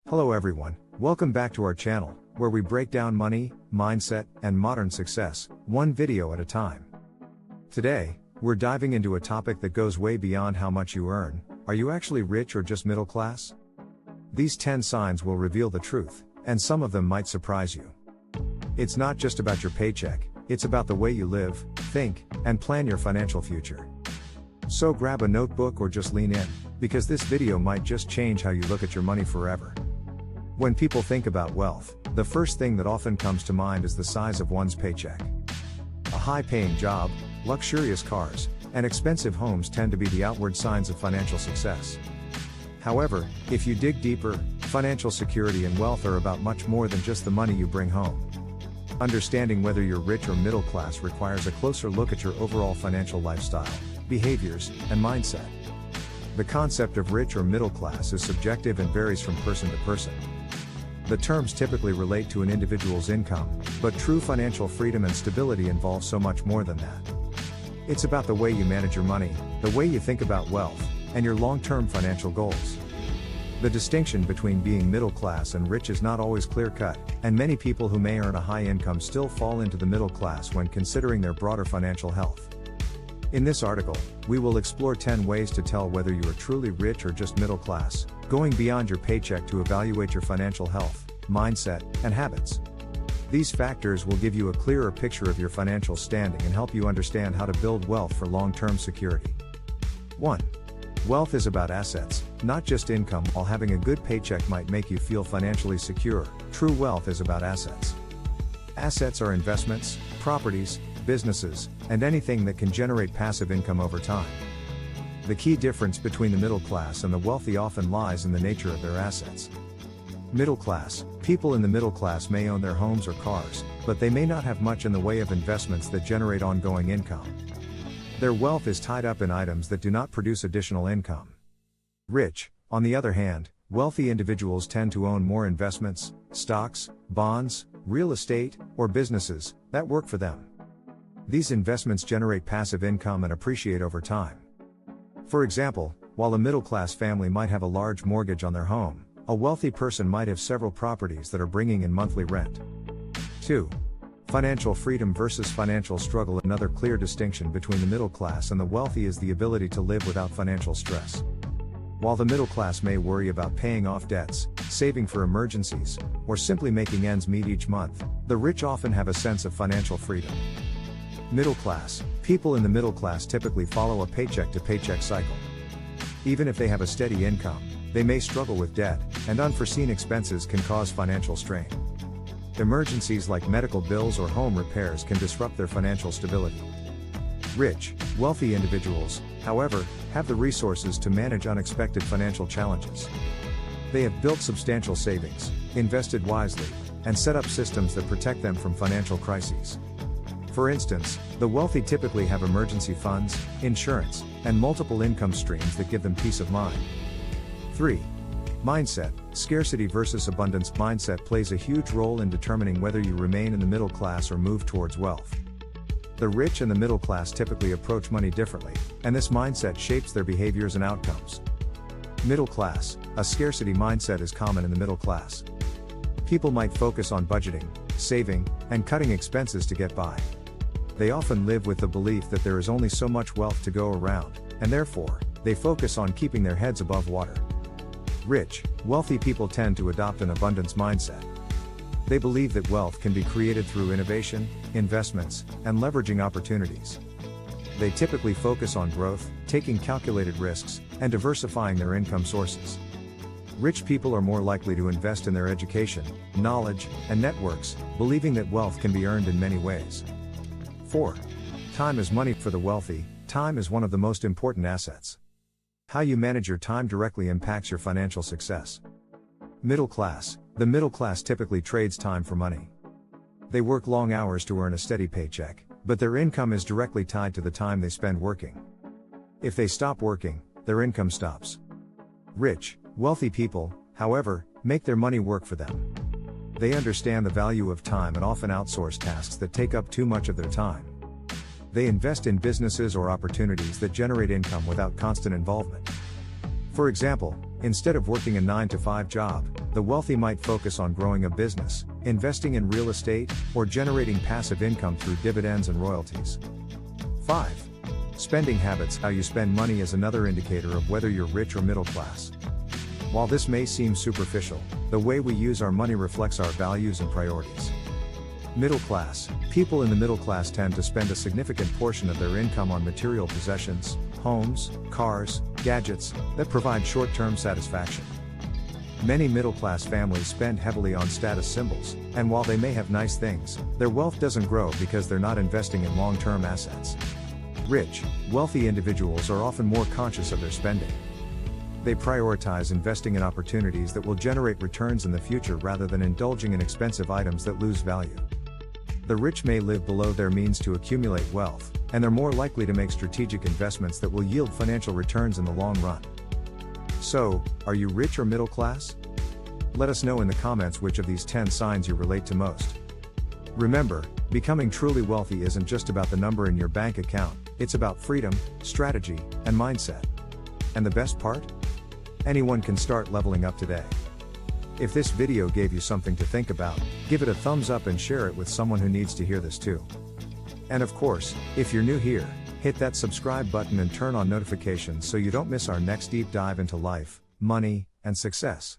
Hello everyone, welcome back to our channel, where we break down money, mindset, and modern success, one video at a time. Today, we're diving into a topic that goes way beyond how much you earn. Are you actually rich or just middle class? These 10 signs will reveal the truth, and some of them might surprise you. It's not just about your paycheck, it's about the way you live, think, and plan your financial future. So grab a notebook or just lean in, because this video might just change how you look at your money forever. When people think about wealth, the first thing that often comes to mind is the size of one's paycheck. A high-paying job, luxurious cars, and expensive homes tend to be the outward signs of financial success. However, if you dig deeper, financial security and wealth are about much more than just the money you bring home. Understanding whether you're rich or middle class requires a closer look at your overall financial lifestyle, behaviors, and mindset. The concept of rich or middle class is subjective and varies from person to person. The terms typically relate to an individual's income, but true financial freedom and stability involve so much more than that. It's about the way you manage your money, the way you think about wealth, and your long-term financial goals. The distinction between being middle class and rich is not always clear-cut, and many people who may earn a high income still fall into the middle class when considering their broader financial health. In this article, we will explore 10 ways to tell whether you are truly rich or just middle class, going beyond your paycheck to evaluate your financial health, mindset, and habits. These factors will give you a clearer picture of your financial standing and help you understand how to build wealth for long-term security. 1. Wealth is about assets, not just income. While having a good paycheck might make you feel financially secure, true wealth is about assets. Assets are investments, properties, businesses, and anything that can generate passive income over time. The key difference between the middle class and the wealthy often lies in the nature of their assets. Middle class, people in the middle class may own their homes or cars, but they may not have much in the way of investments that generate ongoing income. Their wealth is tied up in items that do not produce additional income. Rich, on the other hand, wealthy individuals tend to own more investments, stocks, bonds, real estate, or businesses that work for them. These investments generate passive income and appreciate over time. For example, while a middle-class family might have a large mortgage on their home, a wealthy person might have several properties that are bringing in monthly rent. 2. Financial freedom versus financial struggle. Another clear distinction between the middle class and the wealthy is the ability to live without financial stress. While the middle class may worry about paying off debts, saving for emergencies, or simply making ends meet each month, the rich often have a sense of financial freedom. Middle class, people in the middle class typically follow a paycheck-to-paycheck cycle. Even if they have a steady income, they may struggle with debt, and unforeseen expenses can cause financial strain. Emergencies like medical bills or home repairs can disrupt their financial stability. Rich, wealthy individuals, however, have the resources to manage unexpected financial challenges. They have built substantial savings, invested wisely, and set up systems that protect them from financial crises. For instance, the wealthy typically have emergency funds, insurance, and multiple income streams that give them peace of mind. 3. Mindset, scarcity versus abundance. Mindset plays a huge role in determining whether you remain in the middle class or move towards wealth. The rich and the middle class typically approach money differently, and this mindset shapes their behaviors and outcomes. Middle class, a scarcity mindset is common in the middle class. People might focus on budgeting, saving, and cutting expenses to get by. They often live with the belief that there is only so much wealth to go around, and therefore, they focus on keeping their heads above water. Rich, wealthy people tend to adopt an abundance mindset. They believe that wealth can be created through innovation, investments, and leveraging opportunities. They typically focus on growth, taking calculated risks, and diversifying their income sources. Rich people are more likely to invest in their education, knowledge, and networks, believing that wealth can be earned in many ways. 4. Time is money. For the wealthy, time is one of the most important assets. How you manage your time directly impacts your financial success. Middle class, the middle class typically trades time for money. They work long hours to earn a steady paycheck, but their income is directly tied to the time they spend working. If they stop working, their income stops. Rich, wealthy people, however, make their money work for them. They understand the value of time and often outsource tasks that take up too much of their time. They invest in businesses or opportunities that generate income without constant involvement. For example, instead of working a 9-to-5 job, the wealthy might focus on growing a business, investing in real estate, or generating passive income through dividends and royalties. 5. Spending habits. How you spend money is another indicator of whether you're rich or middle class. While this may seem superficial, the way we use our money reflects our values and priorities. Middle class. People in the middle class tend to spend a significant portion of their income on material possessions, homes, cars, gadgets, that provide short-term satisfaction. Many middle-class families spend heavily on status symbols, and while they may have nice things, their wealth doesn't grow because they're not investing in long-term assets. Rich, wealthy individuals are often more conscious of their spending. They prioritize investing in opportunities that will generate returns in the future rather than indulging in expensive items that lose value. The rich may live below their means to accumulate wealth, and they're more likely to make strategic investments that will yield financial returns in the long run. So, are you rich or middle class? Let us know in the comments which of these 10 signs you relate to most. Remember, becoming truly wealthy isn't just about the number in your bank account, it's about freedom, strategy, and mindset. And the best part? Anyone can start leveling up today. If this video gave you something to think about, give it a thumbs up and share it with someone who needs to hear this too. And of course, if you're new here, hit that subscribe button and turn on notifications so you don't miss our next deep dive into life, money, and success.